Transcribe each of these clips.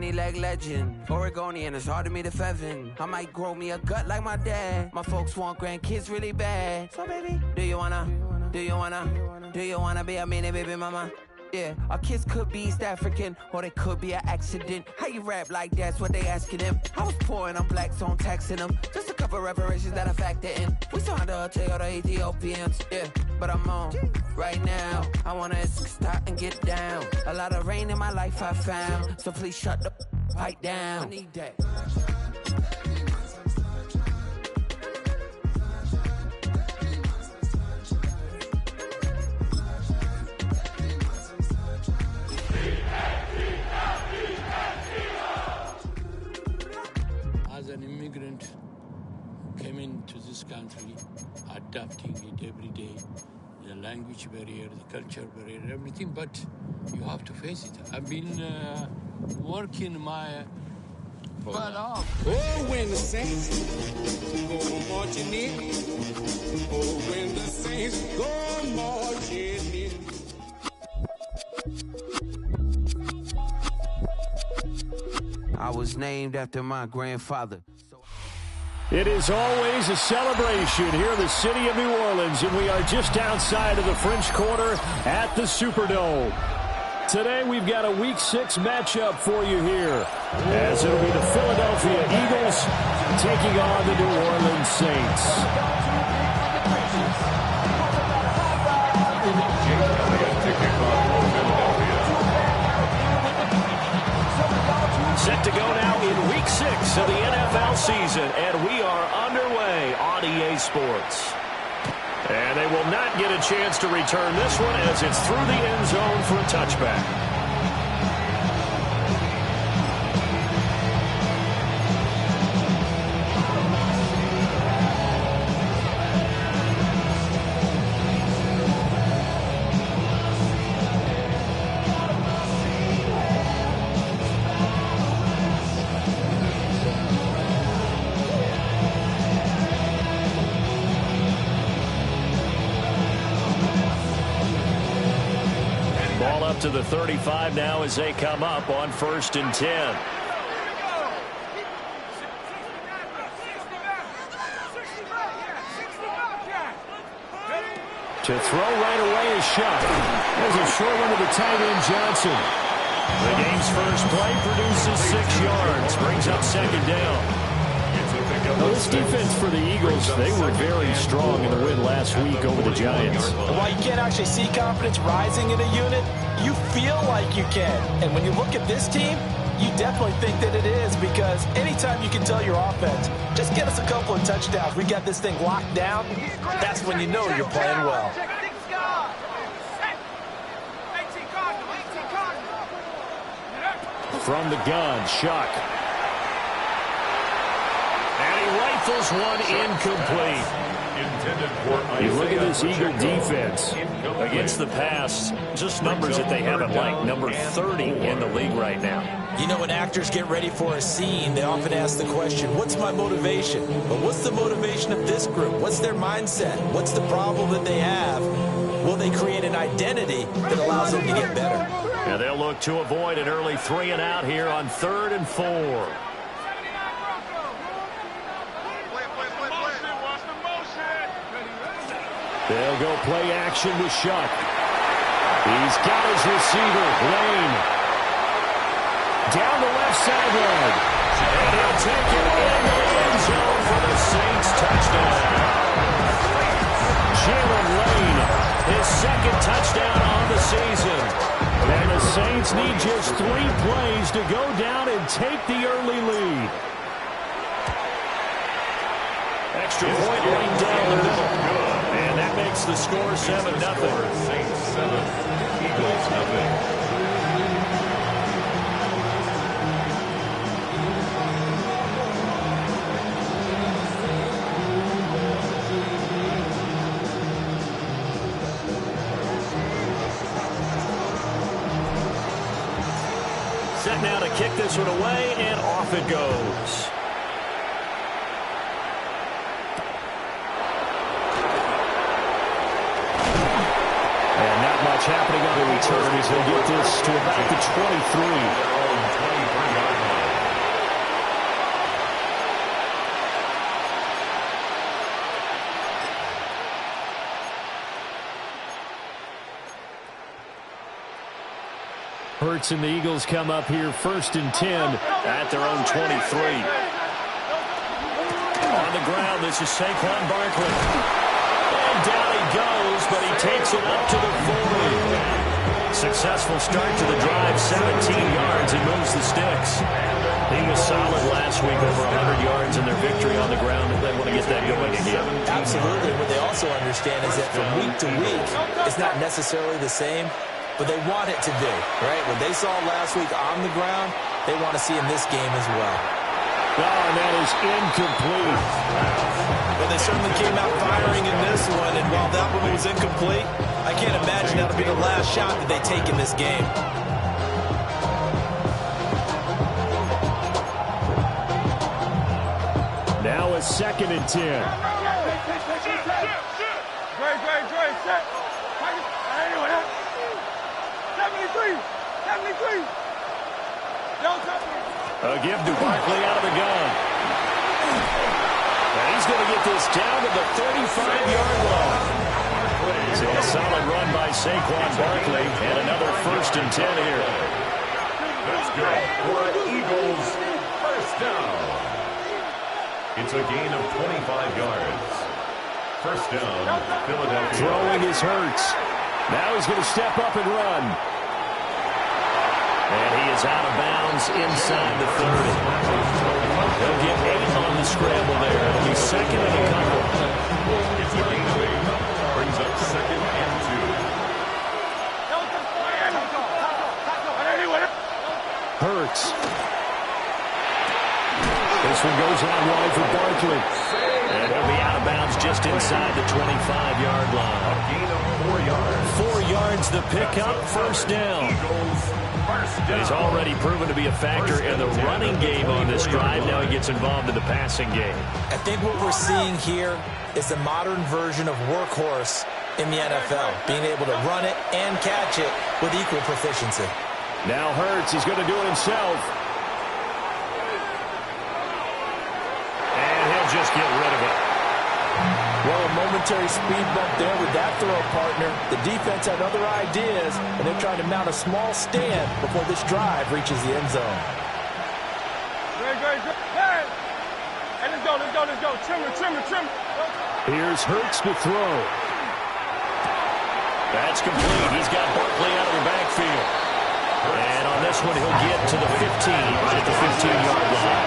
skinny leg legend. Oregonian, it's hard to meet a Fevin. I might grow me a gut like my dad. My folks want grandkids really bad. So baby, do you wanna be a mini baby mama? Yeah, our kids could be East African, or they could be an accident. How you rap like that's what they asking him? I was poor and I'm black, so I'm taxing them. Just a couple reparations that I factor in. We saw the tail the Ethiopians, yeah. But I'm on right now. I wanna stop and get down. A lot of rain in my life I found, so please shut the pipe down. I need that. As an immigrant, came into this country, adapting it every day, the language barrier, the culture barrier, everything, but you have to face it. I've been working my butt off. Oh, when the Saints go marching in. Oh, when the Saints go marching in. I was named after my grandfather. It is always a celebration here in the city of New Orleans, and we are just outside of the French Quarter at the Superdome. Today we've got a Week 6 matchup for you here, as it'll be the Philadelphia Eagles taking on the New Orleans Saints. Set to go now in Week 6 of the NFL season, and we are underway on EA Sports. And they will not get a chance to return this one as it's through the end zone for a touchback. To the 35 now as they come up on 1st and 10. To throw right away is Shuck. There's a short one to the tight end, Johnson. The game's first play produces 6 yards, brings up 2nd down. Now, this defense for the Eagles, they were very strong in the win last week over the Giants. While you can't actually see confidence rising in a unit, you feel like you can. And when you look at this team, you definitely think that it is, because anytime you can tell your offense, just get us a couple of touchdowns, we got this thing locked down, that's when you know you're playing well. From the gun, Shuck. And he rifles one incomplete. You look at this Eagle defense against the pass, just numbers that they haven't liked. Number 30 in the league right now. You know, when actors get ready for a scene, they often ask the question, what's my motivation? But what's the motivation of this group? What's their mindset? What's the problem that they have? Will they create an identity that allows them to get better? And they'll look to avoid an early 3 and out here on 3rd and 4. They'll go play action with Shuck. He's got his receiver, Lane. Down the left sideline. And he'll take it in the end zone for the Saints touchdown. Jalen Lane, his 2nd touchdown on the season. And the Saints need just 3 plays to go down and take the early lead. Extra point right down the middle. And that makes the score 7-0. Saints 7, Eagles nothing. Set now to kick this one away, and off it goes. Happening on the return as they get this to about the 23. Hurts and the Eagles come up here 1st and 10 at their own 23. On the ground, this is Saquon Barkley. And down he goes, but he takes it up to the 40. Successful start to the drive, 17 yards, and moves the sticks. He was solid last week, over 100 yards in their victory on the ground. They want to get that going again. Absolutely. What they also understand is that from week to week, it's not necessarily the same, but they want it to be, right? What they saw last week on the ground, they want to see in this game as well. Oh, and that is incomplete. But they certainly came out firing in this one, and while that one was incomplete, I can't imagine that'll be the last shot that they take in this game. Now a 2nd and 10. Great, set. 73. A give to Barkley out of the gun. And he's going to get this down to the 35-yard line. So a solid run by Saquon Barkley, and another 1st and 10 here. That's good for Eagles. First down. It's a gain of 25 yards. First down, Philadelphia. Throwing is Hurts. Now he's going to step up and run. And he is out of bounds inside the 30. They'll get 8 on the scramble there. It'll be 2nd and a couple. It's a gain of 8. Brings up 2nd and 2. Hurts. This one goes out wide for Barkley. And he'll be out of bounds just inside the 25-yard line. A gain of 4 yards. 4 yards the pickup, first down. He's already proven to be a factor in the running game on this drive. Now he gets involved in the passing game. I think what we're seeing here is the modern version of workhorse in the NFL, being able to run it and catch it with equal proficiency. Now Hurts, he's going to do it himself. And he'll just get rid of it. Well, a momentary speed bump there with that throw partner. The defense had other ideas, and they're trying to mount a small stand before this drive reaches the end zone. Great. Hey, let's go. Trim. Here's Hurts to throw. That's complete. He's got Barkley out of the backfield. And on this one, he'll get to the 15, right at the 15-yard line.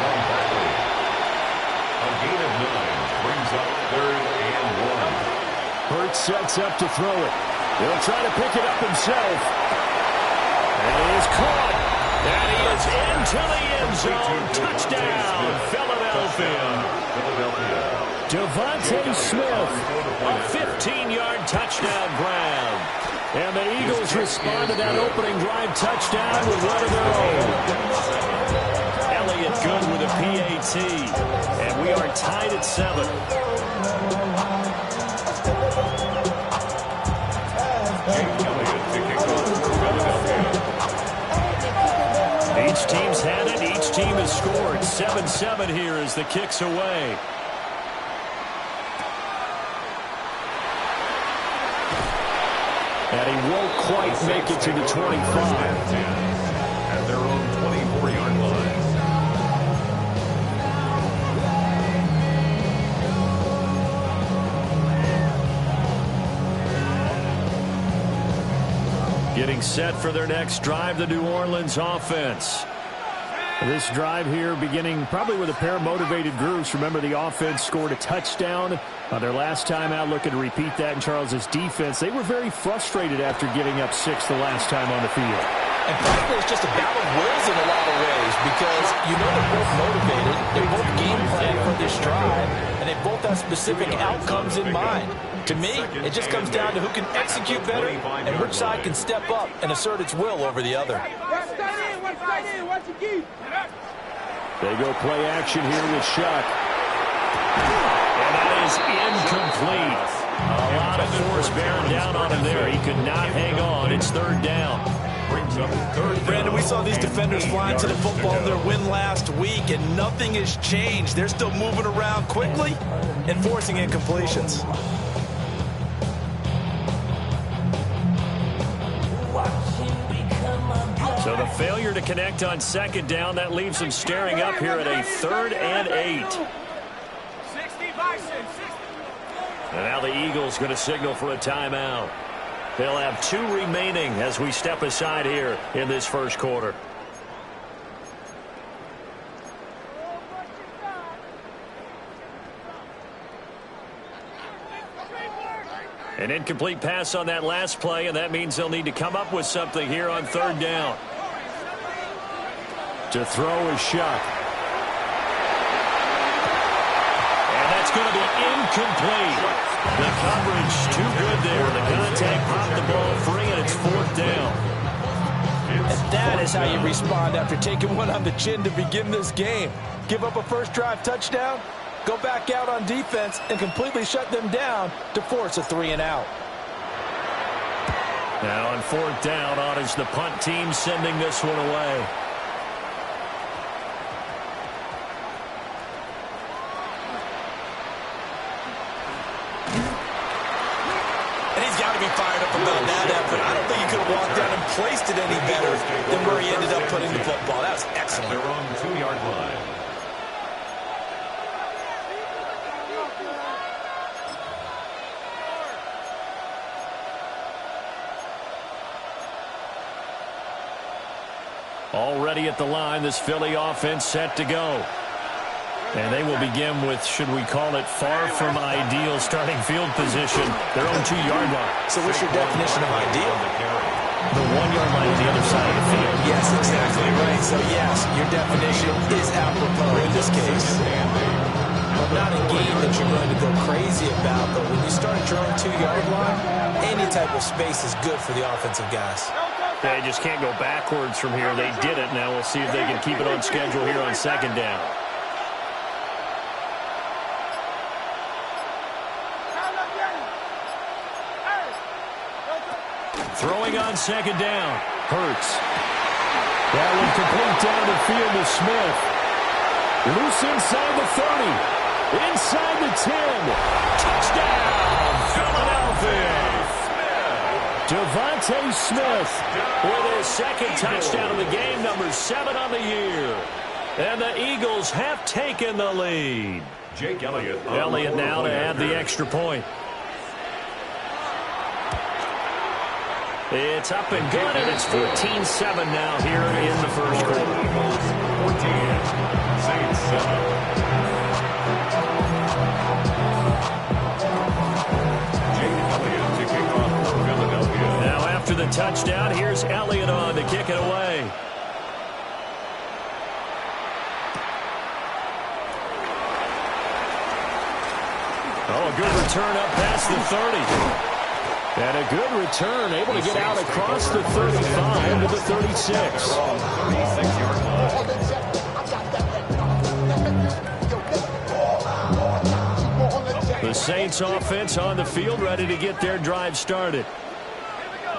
A gain of 9 brings up 3rd and 1. Hurts sets up to throw it. He'll try to pick it up himself. And he is caught. And he is into the end zone. Touchdown, Philadelphia. Devontae Smith, a 15-yard touchdown grab. And the Eagles respond to that opening drive touchdown with one of their own. Elliott good with a PAT. And we are tied at 7. Each team's had it. Each team has scored. 7-7 here as the kick's away. And he won't quite make it to the 25. At their own 24-yard line. Getting set for their next drive, the New Orleans offense. This drive here beginning probably with a pair of motivated groups. Remember, the offense scored a touchdown their last time out, looking to repeat that in Charles's defense. They were very frustrated after giving up 6 the last time on the field. And frankly, it's just a battle of wills in a lot of ways because you know they're both motivated, they're both game planning for this drive, and they both have specific outcomes in mind. To me, it just comes down to who can execute better and which side can step up and assert its will over the other. They go play action here with Shuck. And that is incomplete. A lot of force bearing down on him there. He could not hang on. It's 3rd down. Brandon, we saw these defenders flying to the football in their win last week, and nothing has changed. They're still moving around quickly and forcing incompletions. So Failure to connect on second down. That leaves them staring up here at a 3rd and 8. 60 Bison, 60. And now the Eagles going to signal for a timeout. They'll have 2 remaining as we step aside here in this first quarter. An incomplete pass on that last play, and that means they'll need to come up with something here on 3rd down. To throw is Shuck. And that's going to be incomplete. The coverage too good there. The contact popped the ball free, and it's 4th down. And that is how you respond after taking one on the chin to begin this game. Give up a first drive touchdown, go back out on defense, and completely shut them down to force a 3-and-out. Now on 4th down, on is the punt team sending this one away. Fired up about that effort. I don't think he could have walked down and placed it any better than where he ended up putting the football. That was excellent. They're on the 2-yard line. Already at the line, this Philly offense set to go. And they will begin with, should we call it, far from ideal starting field position, their own 2-yard line. So what's your definition of ideal? The 1-yard line on the other side of the field. Yes, exactly right. So yes, your definition is apropos in this case. Well, not a game that you're going to go crazy about, but when you start at your own 2-yard line, any type of space is good for the offensive guys. They just can't go backwards from here. They did it. Now we'll see if they can keep it on schedule here on 2nd down. Throwing on 2nd down. Hurts. That one complete down the field to Smith. Loose inside the 30. Inside the 10. Touchdown, Philadelphia. Devontae Smith with his 2nd touchdown of the game, number 7 on the year. And the Eagles have taken the lead. Jake Elliott. Elliott now to add the extra point. It's up and good, and it's 14-7 now here in the first quarter. 14, Saints 7. Jake Elliott to kick off for Philadelphia. Now after the touchdown, here's Elliott on to kick it away. Oh, a good return up past the 30. And a good return, able to get out across the 35 to the 36. The Saints offense on the field, ready to get their drive started.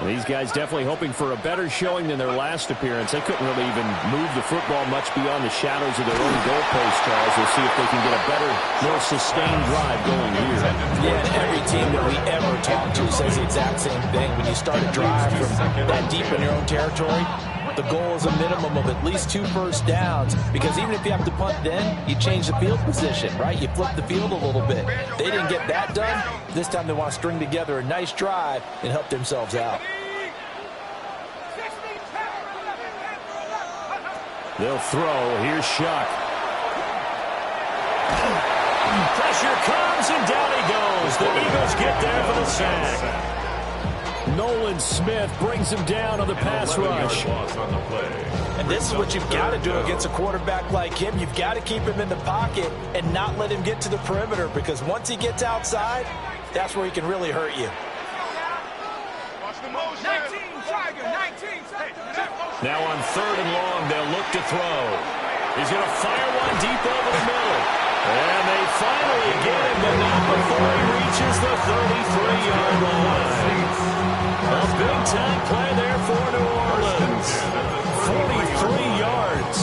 These guys definitely hoping for a better showing than their last appearance. They couldn't really even move the football much beyond the shadows of their own goalpost, Charles. We'll see if they can get a better, more sustained drive going here. Yeah, and every team that we ever talk to says the exact same thing. When you start a drive from that deep in your own territory, the goal is a minimum of at least 2 first downs, because even if you have to punt then, you change the field position, right? You flip the field a little bit. They didn't get that done. This time they want to string together a nice drive and help themselves out. They'll throw. Here's Shuck. Pressure comes, and down he goes. The Eagles get there for the sack. Nolan Smith brings him down on the pass rush. And this is what you've got to do against a quarterback like him. You've got to keep him in the pocket and not let him get to the perimeter, because once he gets outside, that's where he can really hurt you. Now on 3rd and long, they'll look to throw. He's going to fire one deep over the middle. And they finally get him, but not before he reaches the 33-yard line. A big-time play there for New Orleans. 43 yards.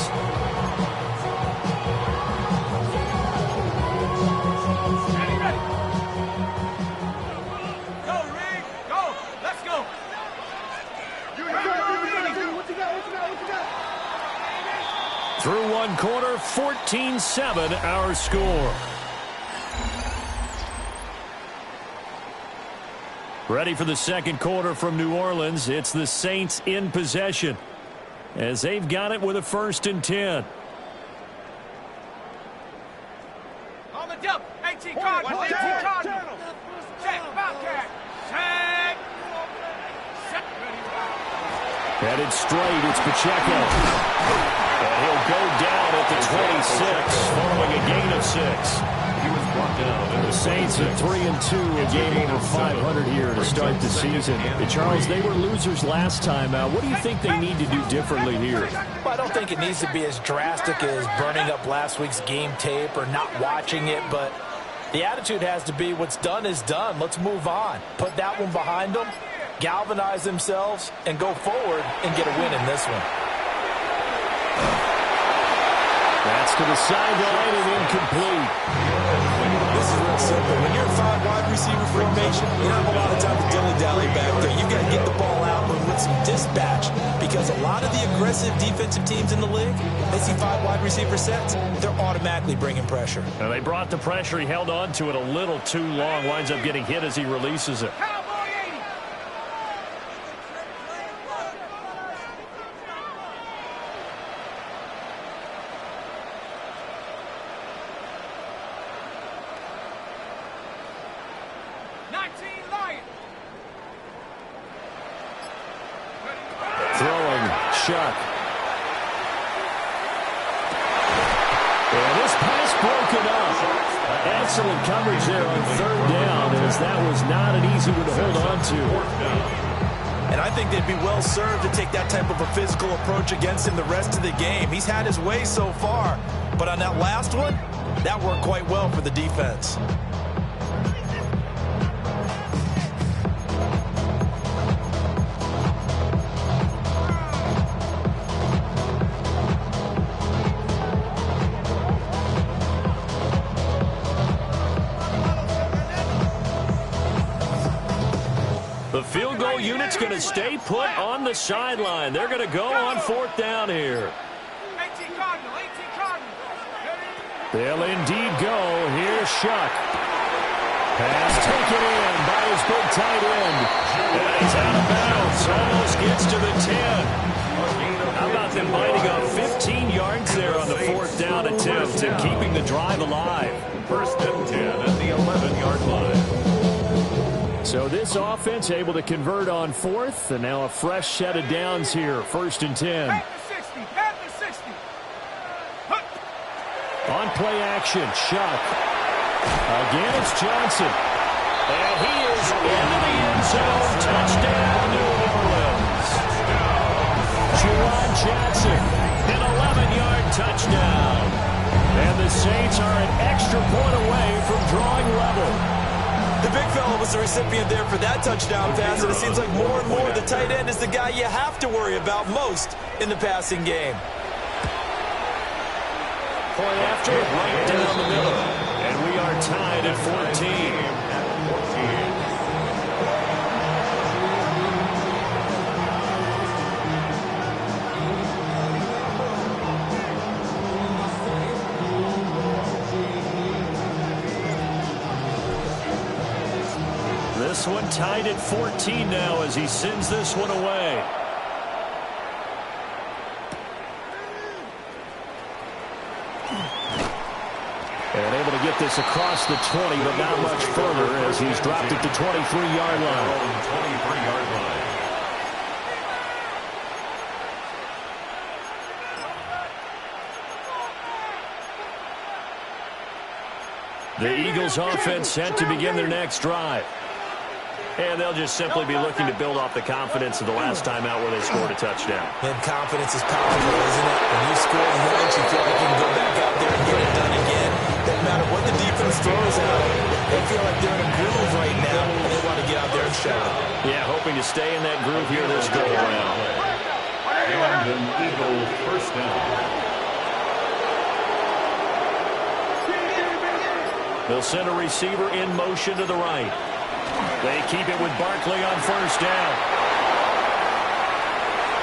Go, Reed. Go. Let's go. What you got? through one quarter, 14-7 our score. Ready for the second quarter from New Orleans. It's the Saints in possession as they've got it with a 1st and 10. On the jump. 18 Cardinals. 18 Cardinals. Check. Bobcat. Check. Headed straight, it's Pacheco. And he'll go down at the 26, following a gain of 6. He was brought down. The Saints are 3-2, a game over 500 here to start the season. And Charles, they were losers last time out. What do you think they need to do differently here? Well, I don't think it needs to be as drastic as burning up last week's game tape or not watching it, but the attitude has to be what's done is done. Let's move on. Put that one behind them, galvanize themselves, and go forward and get a win in this one. That's to the sideline and incomplete. This is real simple. When you're in 5 wide receiver formation, you don't have a lot of time to dilly-dally back there. You've got to get the ball out with some dispatch because a lot of the aggressive defensive teams in the league, they see 5 wide receiver sets, they're automatically bringing pressure. And they brought the pressure. He held on to it a little too long. Winds up getting hit as he releases it. Throwing, Shuck. And this pass broken up. Excellent coverage there on 3rd down, as that was not an easy one to hold on to. And I think they'd be well served to take that type of a physical approach against him the rest of the game. He's had his way so far, but on that last one, that worked quite well for the defense. The field goal unit's going to stay put on the sideline. They're going to go on 4th down here. 18 Cardinals. 18 Cardinals. They'll indeed go. Here's Shuck. Pass taken in by his big tight end. And he's out of bounds. Almost gets to the 10. How about them biting off 15 yards there on the 4th down attempt and keeping the drive alive? 1st and 10 at the 11-yard line. So this offense able to convert on 4th, and now a fresh set of downs here. 1st and 10. At the 60. At the 60. On play action, Shuck. Again, it's Johnson. And he is into the end zone. Touchdown, New Orleans. Juwan Johnson, an 11-yard touchdown. And the Saints are an extra point away from drawing level. The big fella was the recipient there for that touchdown pass, and it seems like more and more the tight end is the guy you have to worry about most in the passing game. Point after, right down the middle. And we are tied at 14. This one tied at 14 now as he sends this one away. And able to get this across the 20, but not much further as he's dropped at the 23-yard line. 23-yard line. The Eagles offense set to begin their next drive. And they'll just simply be looking to build off the confidence of the last time out where they scored a touchdown. And confidence is powerful, isn't it? When you score once, you feel like you can go back out there and get it done again. Doesn't matter what the defense throws out. They feel like they're in a groove right now, and they want to get out there and show it. Yeah, hoping to stay in that groove here this go around. And an Eagles 1st down. They'll send a receiver in motion to the right. They keep it with Barkley on 1st down.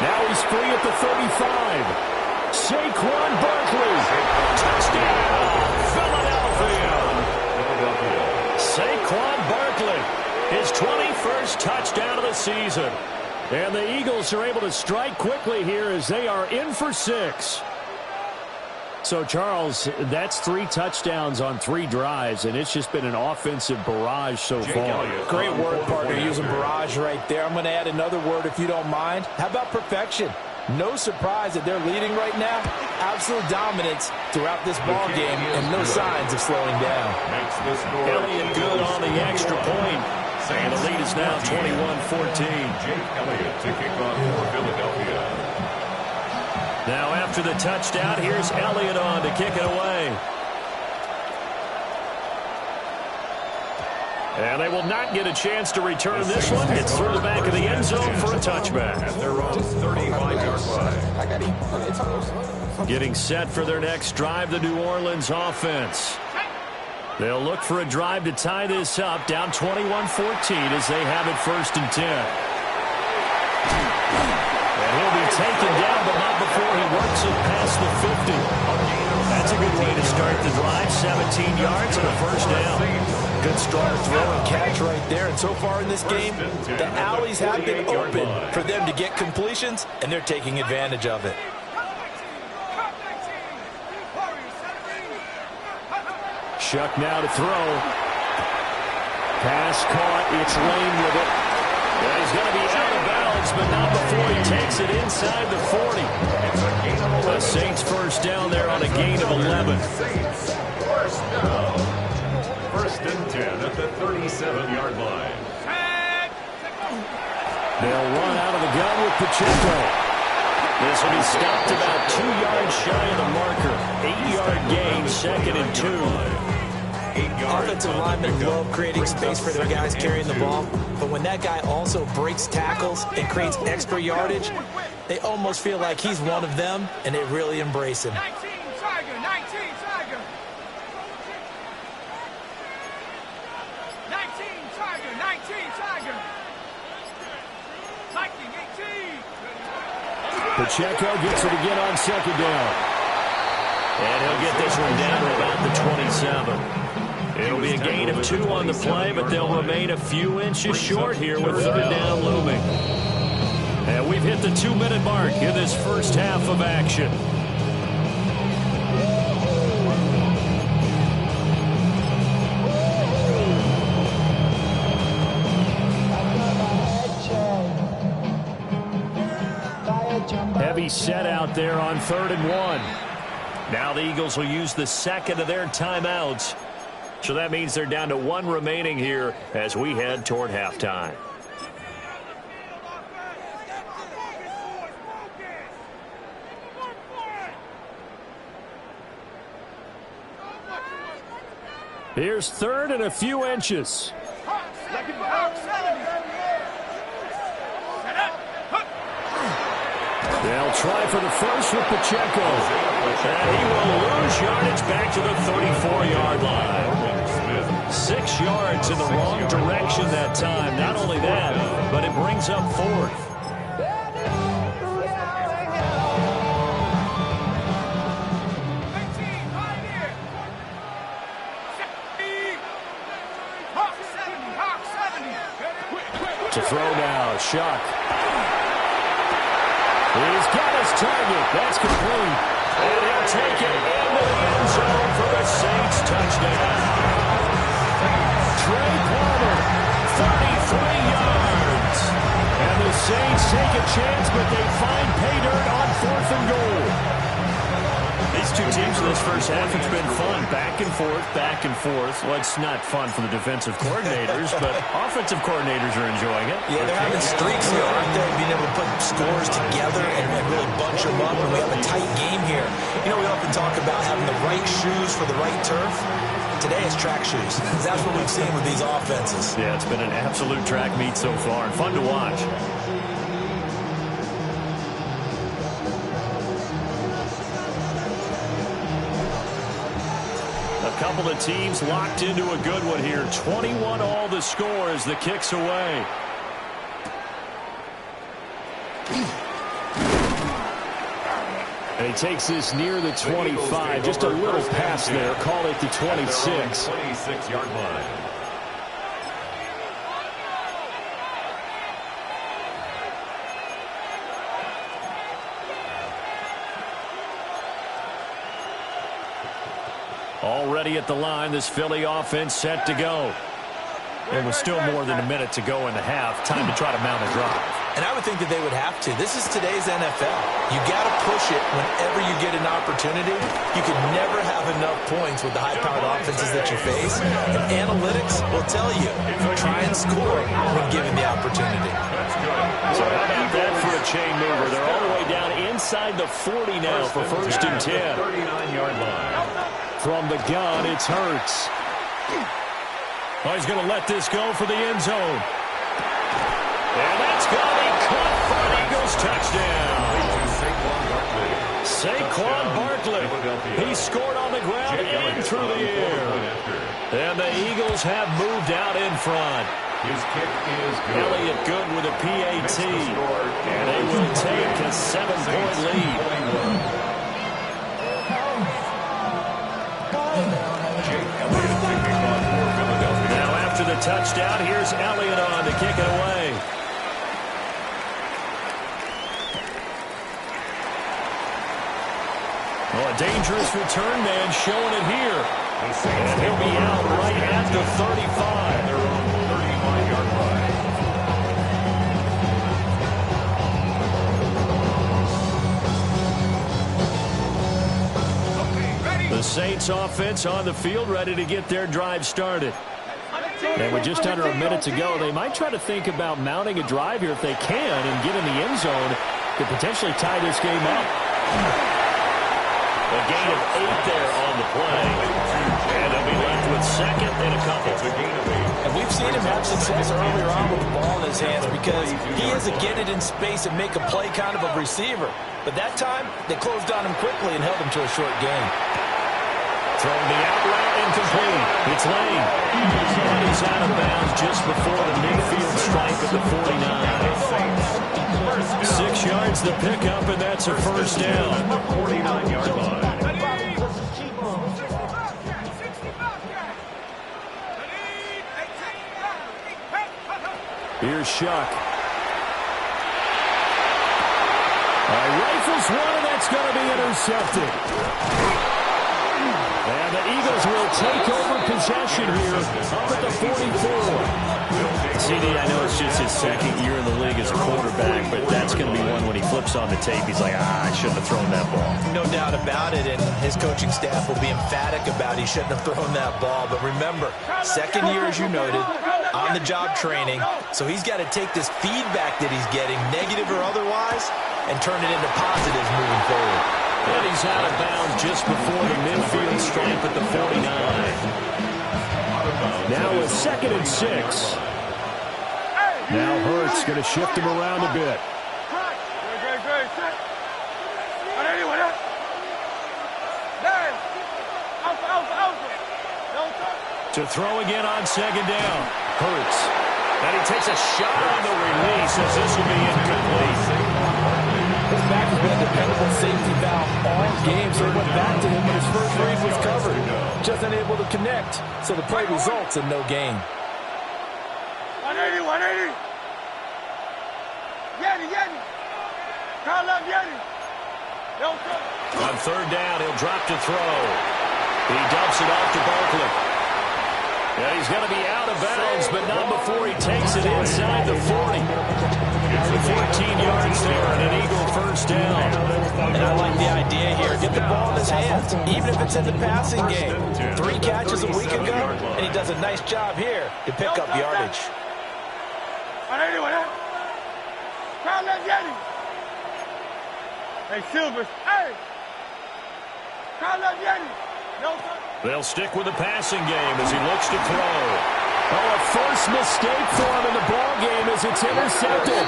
Now he's free at the 35. Saquon Barkley. Touchdown, Philadelphia. Saquon Barkley, his 21st touchdown of the season. And the Eagles are able to strike quickly here as they are in for 6. So, Charles, that's 3 touchdowns on 3 drives, and it's just been an offensive barrage so far. Great word, partner, using barrage right there. I'm going to add another word if you don't mind. How about perfection? No surprise that they're leading right now. Absolute dominance throughout this ball game and no signs of slowing down. Elliott good on the extra point. And the lead is now 21-14. Jake Elliott to kick off for Philadelphia. Now after the touchdown, here's Elliott on to kick it away. And they will not get a chance to return this one. It's through the back of the end zone for a touchback. At their own 35-yard line. Getting set for their next drive, the New Orleans offense. They'll look for a drive to tie this up, down 21-14 as they have it 1st and 10. And he'll be taken down, but not before he works it past the 50. That's a good way to start the drive, 17 yards and a 1st down. Good strong throw and catch right there. And so far in this game, the alleys have been open for them to get completions, and they're taking advantage of it. Shuck now to throw. Pass caught. It's Lane with it. And he's going to be out of bounds, but not before he takes it inside the 40. The Saints 1st down there on a gain of 11. First and 10 at the 37-yard line. They'll run out of the gun with Pacheco. This will be stopped about 2 yards shy of the marker. 8-yard gain, 2nd and 2. Offensive linemen love creating space for their guys carrying the ball, but when that guy also breaks tackles and creates extra yardage, they almost feel like he's one of them, and they really embrace him. 19 Tiger, 19 Tiger. 19 Tiger, 19 Tiger. 19, 18. Pacheco gets it again on 2nd down. And he'll get this one down to about the 27. It'll be a gain of 2 on the play, but they'll remain a few inches short here with 3rd down looming. And we've hit the 2-minute mark in this first half of action. Heavy set out there on 3rd and 1. Now the Eagles will use the 2nd of their timeouts. So that means they're down to 1 remaining here as we head toward halftime. Here's 3rd and a few inches. They'll try for the first with Pacheco. And he will lose yardage back to the 34-yard line. 6 yards in the wrong direction that time. Not only that, but it brings up 4th. To throw now, Shuck. He's got his target. That's complete. And he'll take it into the end zone for the Saints touchdown. Trey Palmer, 33 yards. And the Saints take a chance, but they find pay dirt on 4th and goal. These two teams in this first half, it's been fun. Back and forth, back and forth. Well, it's not fun for the defensive coordinators, but offensive coordinators are enjoying it. Yeah, they're having streaks here, aren't they? Being able to put scores together and really bunch them up. And we have a tight game here. You know, we often talk about having the right shoes for the right turf. Today it's track shoes. That's what we've seen with these offenses. Yeah, it's been an absolute track meet so far and fun to watch. A couple of teams locked into a good one here. 21 all the score as the kick's away. And he takes this near the 25, just a little pass there, call it the 26. 26-yard line. Already at the line, this Philly offense set to go. And with still more than a minute to go in the half, time to try to mount a drive. And I would think that they would have to. This is today's NFL. You got to push it whenever you get an opportunity. You can never have enough points with the high-powered offenses that you face. And analytics will tell you, try and score when given the opportunity. So how about that for a chain mover? They're all the way down inside the 40 now for 1st and 10. 39-yard line. From the gun, it's Hurts. Oh, he's going to let this go for the end zone. And that's going to be caught for an Eagles touchdown. Saquon Barkley. He scored on the ground and through the air. And the Eagles have moved out in front. His kick is good. Elliott good with a PAT. And they will take a 7-point lead. The touchdown. Here's Elliott on to kick it away. Well, a dangerous return man showing it here. And he'll be out right at the 35. They're on the 35-yard line. The Saints offense on the field, ready to get their drive started. And with just under a minute to go, they might try to think about mounting a drive here if they can and get in the end zone to potentially tie this game up. A gain of 8 there on the play. And they'll be left with second and a couple. And we've seen him have success earlier on with the ball in his hands because he is a get it in space and make a play kind of a receiver. But that time, they closed on him quickly and held him to a short gain. Throwing the out route incomplete. It's Lane. He's out of bounds just before the midfield stripe at the 49. 6 yards the pickup, and that's a first down. 49-yard line. Here's Shuck. Rifles one, and that's going to be intercepted. And the Eagles will take over possession here up at the 44. CD, I know it's just his second year in the league as a quarterback, but that's going to be one when he flips on the tape. He's like, I shouldn't have thrown that ball. No doubt about it, and his coaching staff will be emphatic about he shouldn't have thrown that ball. But remember, second year, as you noted, on-the-job training, so he's got to take this feedback that he's getting, negative or otherwise, and turn it into positives moving forward. And he's out of bounds just before the midfield stripe at the 49. Now a 2nd and 6. Now Hurts going to shift him around a bit. To throw again on 2nd down. Hurts. And he takes a shot on the release as this will be incomplete. His back has been a dependable safety valve all game, so he went back to him when his first read was covered. Just unable to connect, so the play results in no gain. 180, 180. Yeti. Call up Yeti. On 3rd down, he'll drop to throw. He dumps it off to Barkley. Yeah, he's going to be out of bounds, but not before he takes it inside the 40. 14 yards there and an Eagle first down. And I like the idea here. Get the ball in his hands, even if it's in the passing game. 3 catches a week ago, and he does a nice job here to pick up yardage. Hey, Silvers. Hey! Call up Yeti. They'll stick with the passing game as he looks to throw. Oh, a first mistake for him in the ball game as it's intercepted.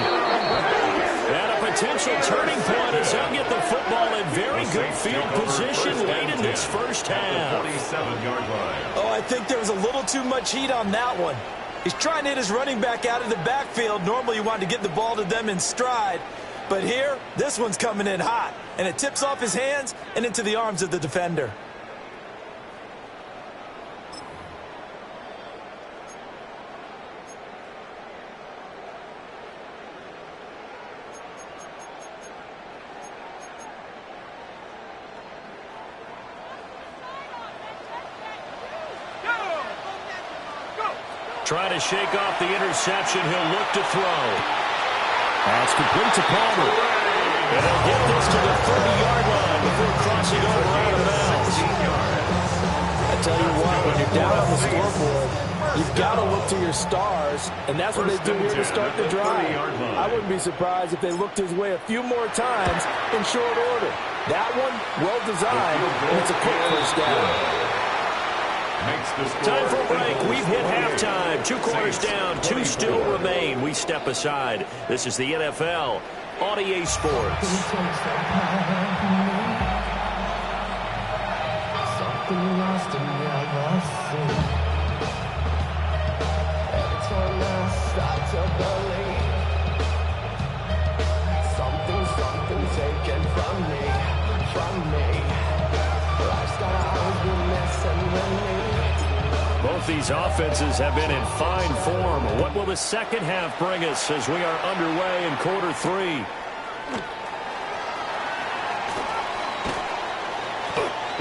And a potential turning point as he'll get the football in very good field position late in this first half. 47-yard line. Oh, I think there was a little too much heat on that one. He's trying to hit his running back out of the backfield. Normally you want to get the ball to them in stride. But here, this one's coming in hot, and it tips off his hands and into the arms of the defender. Trying to shake off the interception. He'll look to throw. That's complete to Palmer. And he'll get this to the 30-yard line before crossing over out of bounds. I tell you what, when you're down on the scoreboard, you've got to look to your stars, and that's what they do here to start the drive. I wouldn't be surprised if they looked his way a few more times in short order. That one, well designed, and it's a quick first down. Time for a break. We've hit halftime. 2 quarters down. 2 still remain. We step aside. This is the NFL on EA Sports. Something lost and never seen. Every time I start to believe something taken from me. Life's gotta always be messing with me. Both these offenses have been in fine form. What will the second half bring us as we are underway in quarter 3?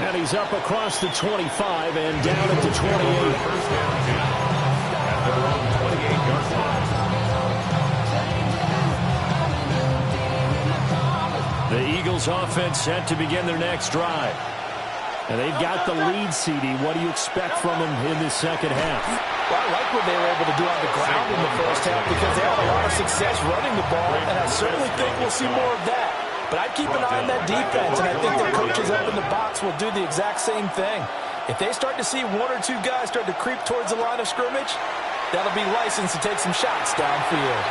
And he's up across the 25 and down at the 28. First down at their own 28-yard line. The Eagles offense set to begin their next drive. And they've got the lead, CD. What do you expect from them in this second half? Well, I like what they were able to do on the ground in the first half because they had a lot of success running the ball, and I certainly think we'll see more of that. But I'd keep an eye on that defense, and I think their coaches up in the box will do the exact same thing. If they start to see 1 or 2 guys start to creep towards the line of scrimmage, that'll be licensed to take some shots downfield.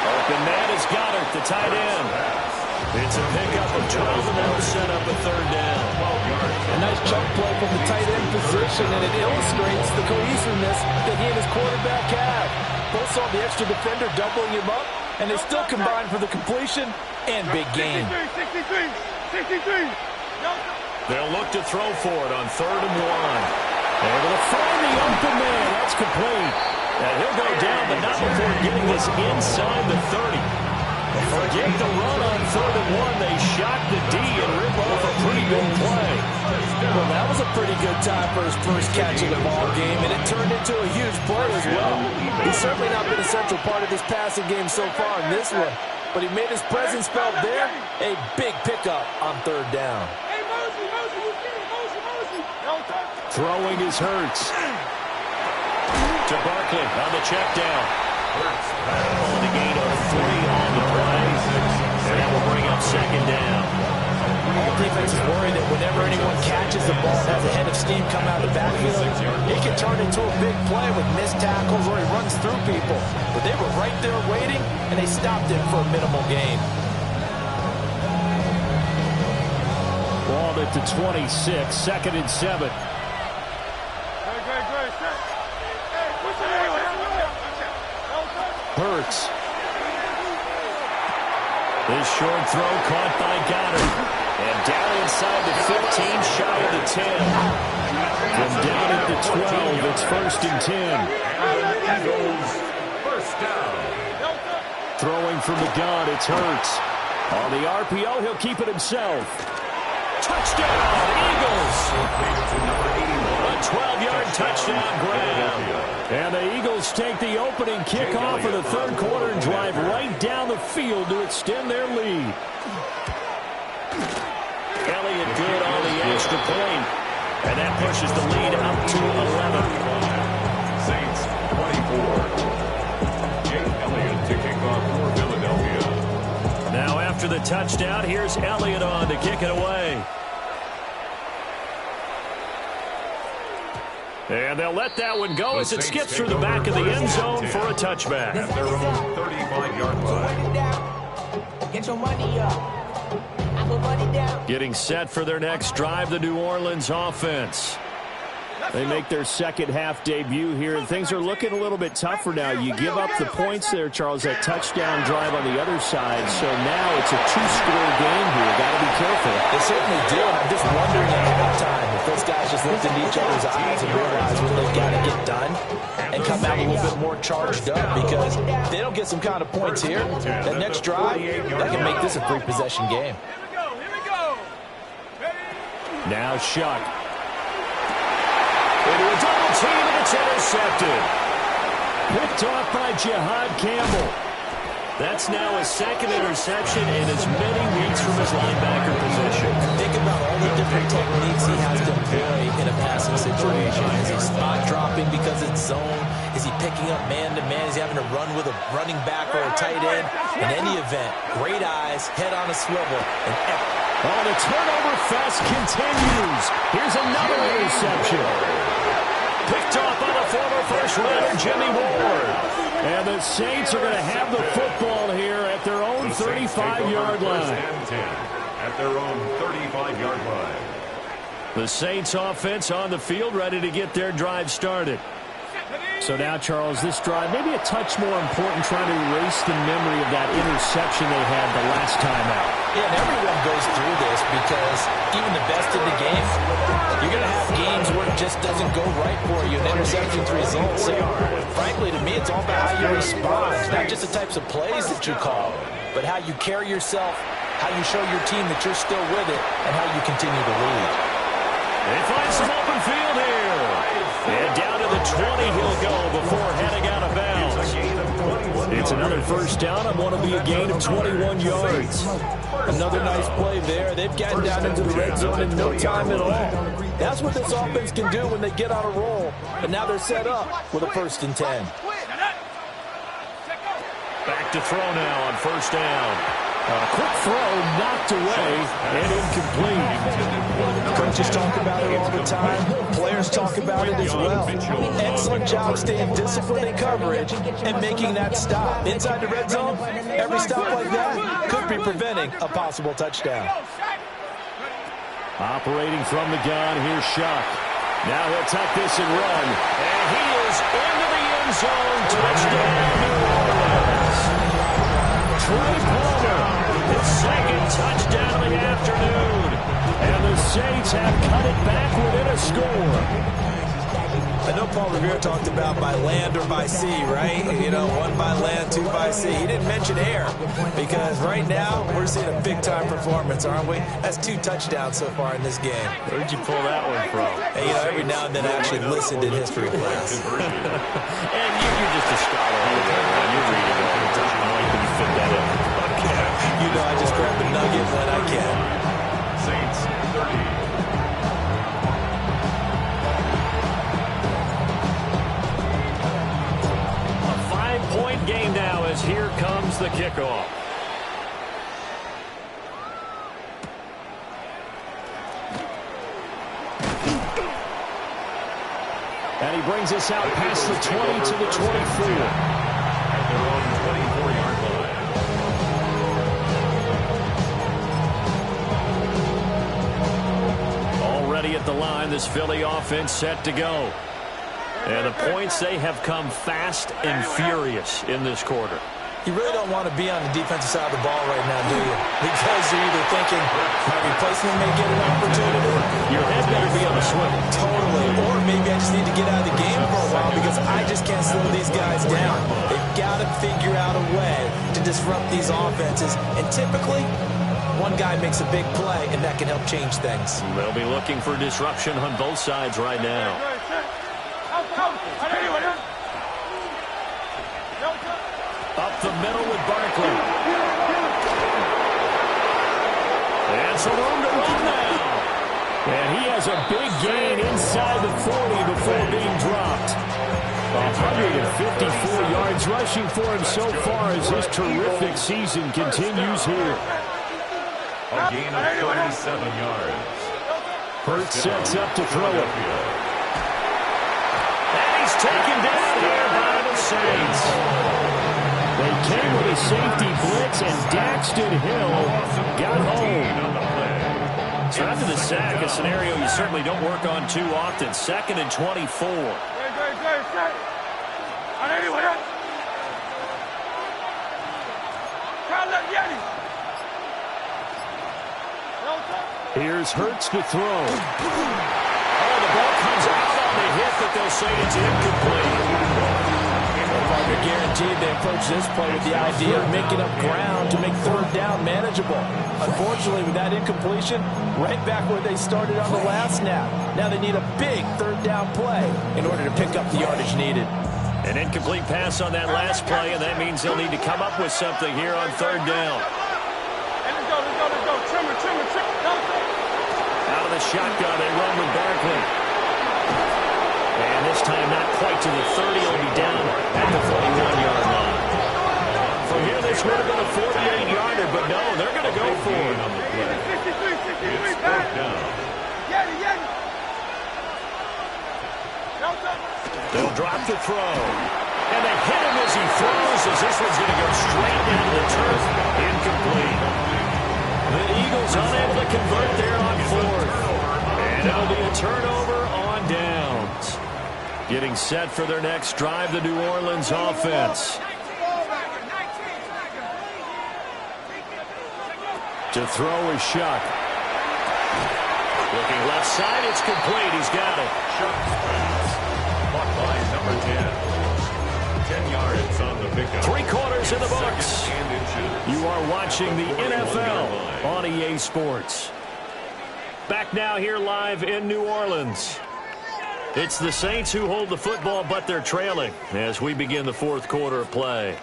Open man is Goddard, the tight end. It's a pickup of 12, and that'll set up a third down. A nice chunk play from the tight end position, and it illustrates the cohesiveness that he and his quarterback have. Both saw the extra defender doubling him up, and they still combined for the completion and big gain. 63. They'll look to throw for it on 3rd and 1. Able to find the open man. That's complete. And he'll go down, but not before getting this inside the 30. Forget the run on 3rd and 1. They shock the D and rip off a pretty big play. Well, that was a pretty good time for his first catch of the ball game, and it turned into a huge play as well. He's certainly not been a central part of this passing game so far in this one, but he made his presence felt there. A big pickup on 3rd down. Hey, Mosey, you get it, Mosey. Throwing is Hurts. To Barkley on the check down. On the gain of 3 on the play. And that will bring up 2nd down. The defense is worried that whenever anyone catches the ball and has a head of steam come out of the backfield, it can turn into a big play with missed tackles or he runs through people. But they were right there waiting, and they stopped him for a minimal gain. Ball at the 26, 2nd and 7. Hurts. This short throw caught by Goddard. And down inside the 15, shy of the 10. From down at the 12, it's 1st and 10. First down. Throwing from the gun, it's Hurts. On the RPO, he'll keep it himself. Touchdown, Eagles! A 12-yard touchdown grab. And the Eagles take the opening kickoff of the 3rd quarter and drive right down the field to extend their lead. Elliott good on the extra point. And that pushes the lead up to 11. Saints 24. Jake Elliott to kick off for Philadelphia. Now after the touchdown, here's Elliott on to kick it away. And they'll let that one go as it skips through the back of the end zone for a touchback. At their own 35-yard line. Get your money up. I put money down. Getting set for their next drive, the New Orleans offense. They make their second half debut here, and things are looking a little bit tougher now. You give up the points there, Charles, that touchdown drive on the other side. So now it's a two-score game here. Got to be careful. They certainly do. I'm just wondering at halftime if those guys just looked into each other's eyes and realized what they've got to get done and come out a little bit more charged up, because if they don't get some kind of points here, that next drive, that can make this a three-possession game. Now Shuck. Into a double team, and it's intercepted. Picked off by Jihad Campbell. That's now his second interception in as many weeks from his linebacker position. Think about all the different techniques he has to employ in a passing situation. Is he spot dropping because it's zone? Is he picking up man-to-man? Is he having to run with a running back or a tight end? In any event, great eyes, head on a swivel, and the turnover fest continues. Here's another interception. Picked off by the former first-rounder Jimmy Ward. And the Saints are going to have the football here at their own 35-yard line. At their own 35-yard line. The Saints offense on the field, ready to get their drive started. So now, Charles, this drive maybe a touch more important, trying to erase the memory of that interception they had the last time out. Yeah, and everyone goes through this, because even the best in the game, you're going to have games where it just doesn't go right for you, and interceptions result. So, frankly, to me, it's all about how you respond. It's not just the types of plays that you call, but how you carry yourself, how you show your team that you're still with it, and how you continue to lead. They find some open field here. And down to the 20 he'll go before heading out of bounds. It's another first down on what will be a gain of 21 yards. Another nice play there. They've gotten down into the red zone in no time at all. That's what this offense can do when they get on a roll. And now they're set up with a 1st and 10. Back to throw now on first down. A quick throw knocked away and incomplete. Coaches talk about it all the time. Players talk about it as well. Excellent job staying disciplined in coverage and making that stop. Inside the red zone, every stop like that could be preventing a possible touchdown. Operating from the gun, here's Shuck. Now he'll tuck this and run. And he is into the end zone. Touchdown, New Orleans. Trey Palmer, his second touchdown of the afternoon. And the Saints have cut it back within a score. I know Paul Revere talked about by land or by sea, right? You know, 1 by land, 2 by sea. He didn't mention air, because right now we're seeing a big-time performance, aren't we? That's 2 touchdowns so far in this game. Where'd you pull that one from? And, you know, every now and then I actually listened in history class. And you're just a scholar. You're reading all the time. You can fit that in. Okay. You know, I just grab a nugget when I can. Saints 30. Point game now, as here comes the kickoff. And he brings us out past the 20 to the 24. At their own 24-yard line. Already at the line, this Philly offense set to go. And the points, they have come fast and furious in this quarter. You really don't want to be on the defensive side of the ball right now, do you? Because you're either thinking my replacement may get an opportunity. Your head better be on the swivel. Totally. Or maybe I just need to get out of the game for a while, because I just can't slow these guys down. They've got to figure out a way to disrupt these offenses. And typically, one guy makes a big play, and that can help change things. They'll be looking for disruption on both sides right now. Up the middle with Barkley. And some room to run now. And he has a big gain inside the 40 before being dropped. 154 yards rushing for him so far as his terrific season continues here. A gain of 37 yards. Hurts sets up to throw it. And he's taken down here by the Saints. They came with a safety blitz, and Daxton Hill got home. So after the sack, a scenario you certainly don't work on too often. 2nd and 24. Here's Hurts to throw. Oh, the ball comes out on the hit, but they'll say it's incomplete. They're guaranteed they approach this play with the idea of making up ground to make 3rd down manageable. Unfortunately, with that incompletion, right back where they started on the last snap. Now they need a big 3rd down play in order to pick up the yardage needed. An incomplete pass on that last play, and that means they'll need to come up with something here on 3rd down. Let's go. Trimmer. Out of the shotgun, they run with Barkley. And this time not quite to the 30. He'll be down at the 41-yard line. From here, this would have been a 48-yarder, but no, they're going to go for it. It's 3rd down. They'll drop the throw. And they hit him as he throws, as this one's going to go straight down to the turf. Incomplete. The Eagles unable to convert there on 4th. And it'll be a turnover on downs. Getting set for their next drive, the New Orleans offense. To throw is Shuck. Looking left side, it's complete. He's got it. Shuck's pass. Caught by number 10. 10 yards on the pickup. 3 quarters in the books. 2nd and inches. You are watching the NFL on EA Sports. Back now here live in New Orleans. It's the Saints who hold the football, but they're trailing as we begin the 4th quarter of play.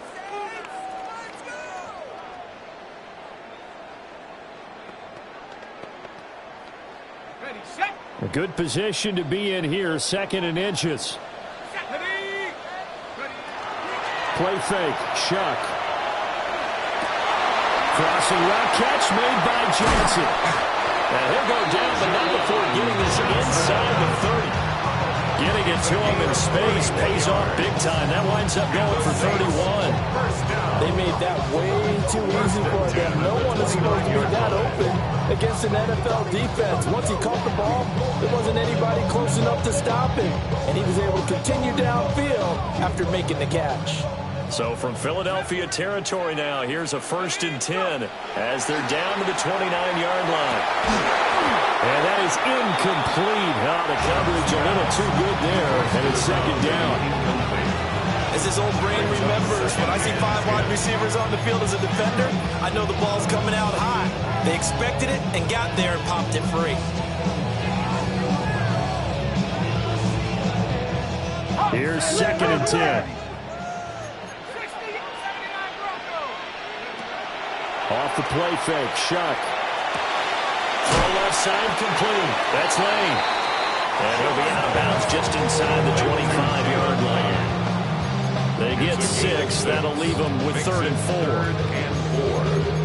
A good position to be in here, 2nd and inches. Play fake, Shuck. Crossing route catch made by Johnson. And he'll go down, but not before getting this inside the 30. Getting it to him in space pays off big time. That winds up going for 31. They made that way too easy for them. No one is supposed to be that open against an NFL defense. Once he caught the ball, there wasn't anybody close enough to stop him. And he was able to continue downfield after making the catch. So from Philadelphia territory now, here's a 1st and 10 as they're down to the 29-yard line. And that is incomplete. The coverage a little too good there, and it's 2nd down. As his old brain remembers, when I see 5 wide receivers on the field as a defender, I know the ball's coming out high. They expected it and got there and popped it free. Here's 2nd and 10. Off the play fake, Shuck. Throw left side complete. That's Lane. And he'll be out of bounds just inside the 25-yard line. They get 6. That'll leave them with 3rd and 4. 3rd and 4.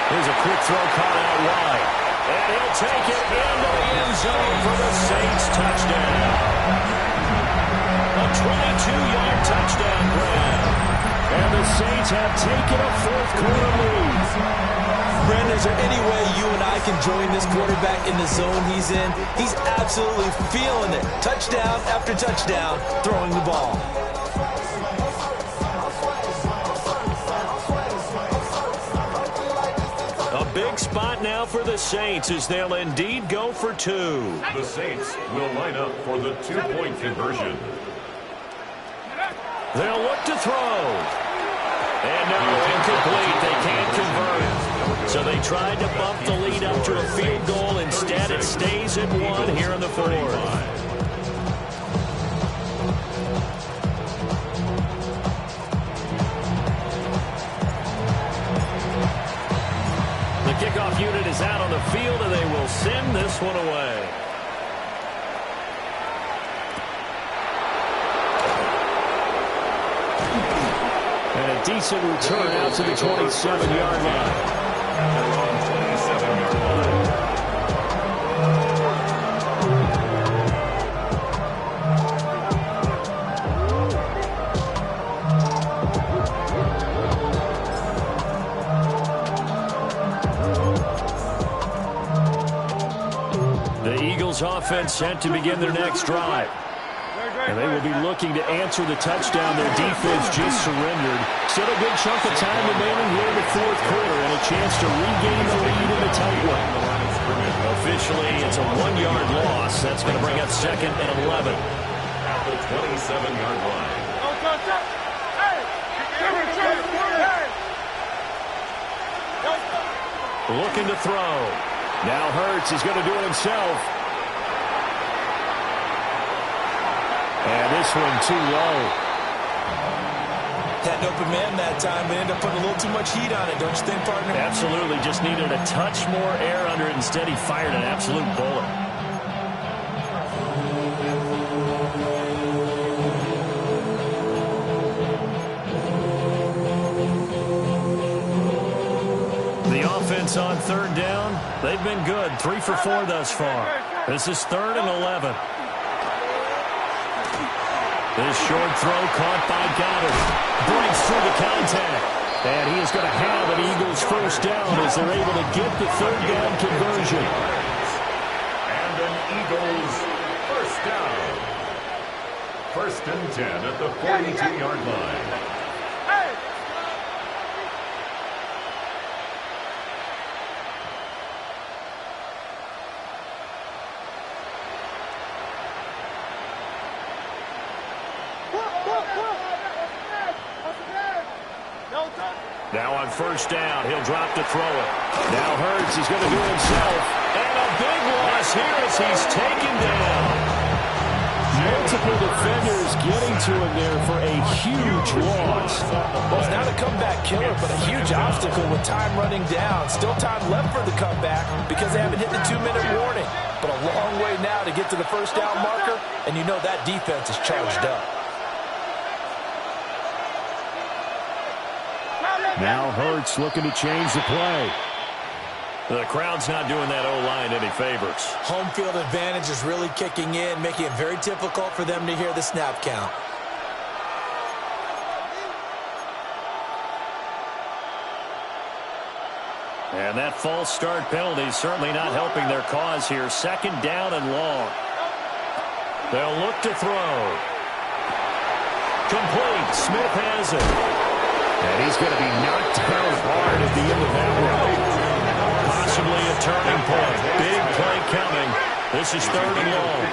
Here's a quick throw caught out wide. And he'll take it into the end zone for the Saints touchdown. A 22-yard touchdown grab. And the Saints have taken a 4th quarter lead. Brandon, is there any way you and I can join this quarterback in the zone he's in? He's absolutely feeling it. Touchdown after touchdown, throwing the ball. Big spot now for the Saints as they'll indeed go for 2. The Saints will line up for the 2-point conversion. They'll look to throw. And no, incomplete. They can't convert. So they tried to bump the lead up to a field goal. Instead, it stays at 1 here in the 4th. Kickoff unit is out on the field, and they will send this one away. And a decent return out to the 27-yard line. At their own 27-yard line. The Eagles offense set to begin their next drive. And they will be looking to answer the touchdown their defense just surrendered. Still a good chunk of time remaining here in the fourth quarter and a chance to regain the lead in the tight one. Officially, it's a 1-yard loss. That's going to bring up 2nd and 11. At the 27-yard line. Looking to throw. Now Hurts is going to do it himself. And this one too low. Had an open man that time, but ended up putting a little too much heat on it, don't you think, partner? Absolutely. Just needed a touch more air under it. Instead, he fired an absolute bullet. The offense on 3rd down, they've been good. 3 for 4 thus far. This is 3rd and 11. This short throw caught by Goddard. Breaks through the contact. And he is going to have an Eagles first down as they're able to get the 3rd down conversion. And an Eagles first down. 1st and 10 at the 42-yard line. Now on 1st down, he'll drop to throw it. Now Hurts is going to do it himself. And a big loss here as he's taken down. Multiple defenders getting to him there for a huge loss. Well, it's not a comeback killer, but a huge obstacle with time running down. Still time left for the comeback because they haven't hit the 2-minute warning. But a long way now to get to the first down marker, and you know that defense is charged up. Now Hurts looking to change the play. The crowd's not doing that O-line any favors. Home field advantage is really kicking in, making it very difficult for them to hear the snap count. And that false start penalty is certainly not helping their cause here. 2nd down and long. They'll look to throw. Complete. Smith has it. And he's going to be knocked down hard at the end of that one. Possibly a turning point. Big play coming. This is 3rd and long.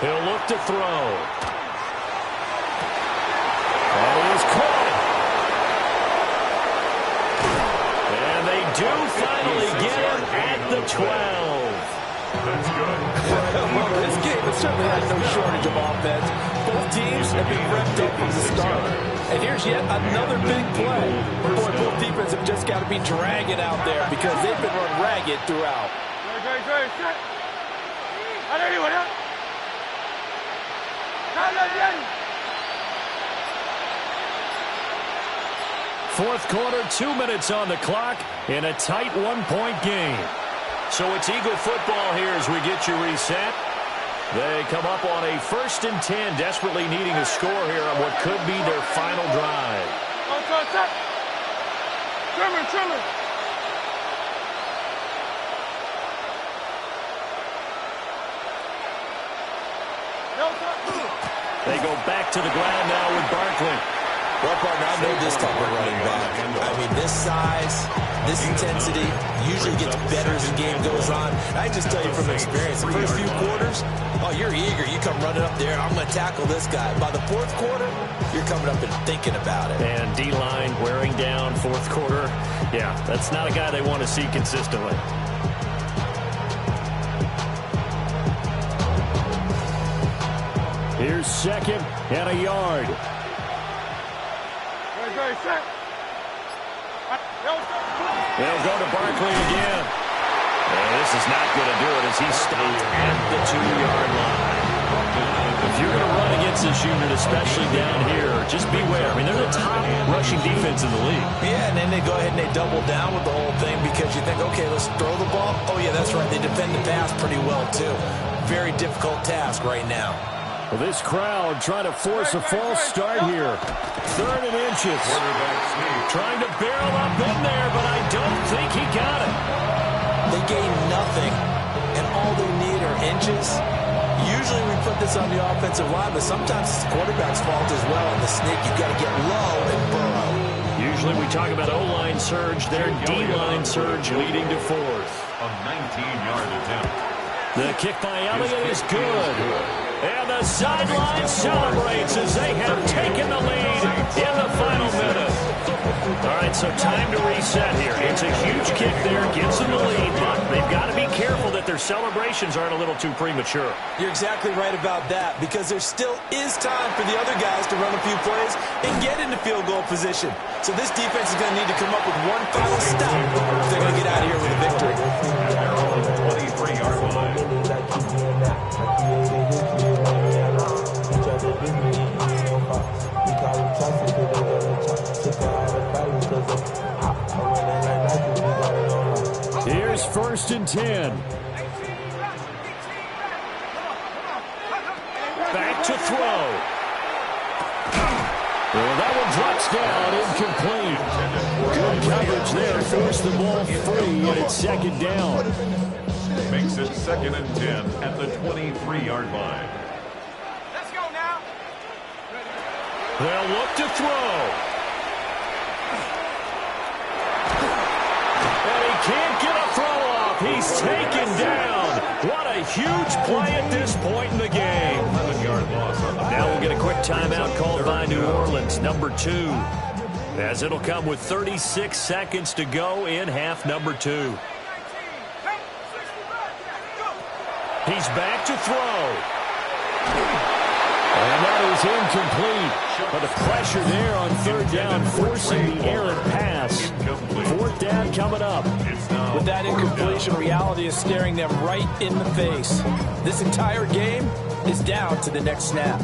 He'll look to throw. And he is caught. And they do finally get him at the 12. That's good. Well, this game has certainly had no shortage of offense. Both teams have been revved up from the start. And here's yet another big play. Boy, both defenses have just got to be dragging out there because they've been run ragged throughout. Fourth quarter, 2 minutes on the clock in a tight 1-point game. So it's Eagle football here as we get you reset. They come up on a 1st and 10, desperately needing a score here on what could be their final drive. They go back to the ground now with Barkley. Well, partner, I know this type of running back. I mean, this size, this intensity usually gets better as the game goes on. I just tell you from experience, the first few quarters, oh, you're eager. You come running up there, I'm going to tackle this guy. By the 4th quarter, you're coming up and thinking about it. And D-line wearing down 4th quarter. Yeah, that's not a guy they want to see consistently. Here's 2nd and a yard. They'll go to Barkley again. And this is not going to do it as he's stopped at the 2-yard line. If you're going to run against this unit, especially down here, just beware. I mean, they're the top rushing defense in the league. Yeah, and then they go ahead and they double down with the whole thing because you think, okay, let's throw the ball. Oh, yeah, that's right. They defend the pass pretty well, too. Very difficult task right now. Well, this crowd trying to force a false start here. 3rd and inches. Trying to barrel up in there, but I don't think he got it. They gain nothing, and all they need are inches. Usually we put this on the offensive line, but sometimes it's the quarterback's fault as well. In the sneak, you've got to get low and burrow. Usually we talk about O-line surge. Their D-line surge leading to 4th. A 19-yard attempt. The kick by Elliott is good. And the sideline celebrates as they have taken the lead in the final minute. All right, so time to reset here. It's a huge kick there, gets them the lead, but they've got to be careful that their celebrations aren't a little too premature. You're exactly right about that, because there still is time for the other guys to run a few plays and get into field goal position. So this defense is going to need to come up with one final stop if they're going to get out of here with a victory. They're on the 23-yard line. Here's 1st and 10. Back to throw. Well, that one drops down, incomplete. Good coverage there, forced the ball free, and it's 2nd down. Makes it 2nd and 10 at the 23-yard line. Let's go now. They'll look to throw. And he can't get a throw off. He's taken down. What a huge play at this point in the game. 11-yard loss. Now we'll get a quick timeout called by New Orleans, number 2. As it'll come with 36 seconds to go in half number 2. He's back to throw. And that is incomplete. But the pressure there on 3rd down, forcing the errant pass. 4th down coming up. With that incompletion, reality is staring them right in the face. This entire game is down to the next snap.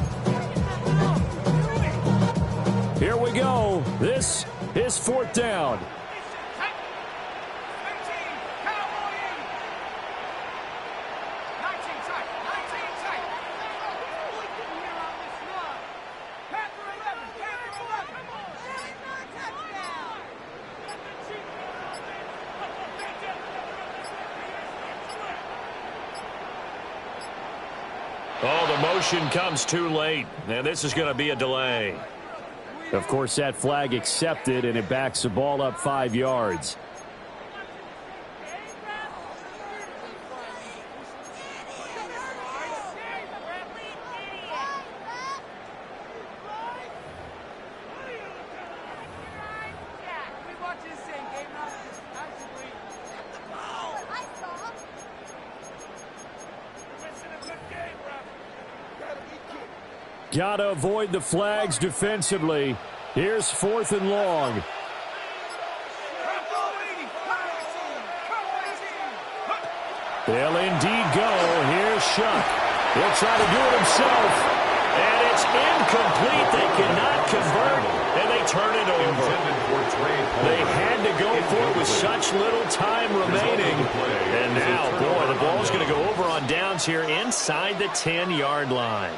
Here we go. This is 4th down. Oh, the motion comes too late, and this is going to be a delay. Of course, that flag accepted, and it backs the ball up 5 yards. Got to avoid the flags defensively. Here's 4th and long. They'll indeed go. Here's Shuck. He'll try to do it himself. And it's incomplete. They cannot convert, and they turn it over. They had to go for it with such little time remaining. And now, boy, the ball's going to go over on downs here inside the 10-yard line.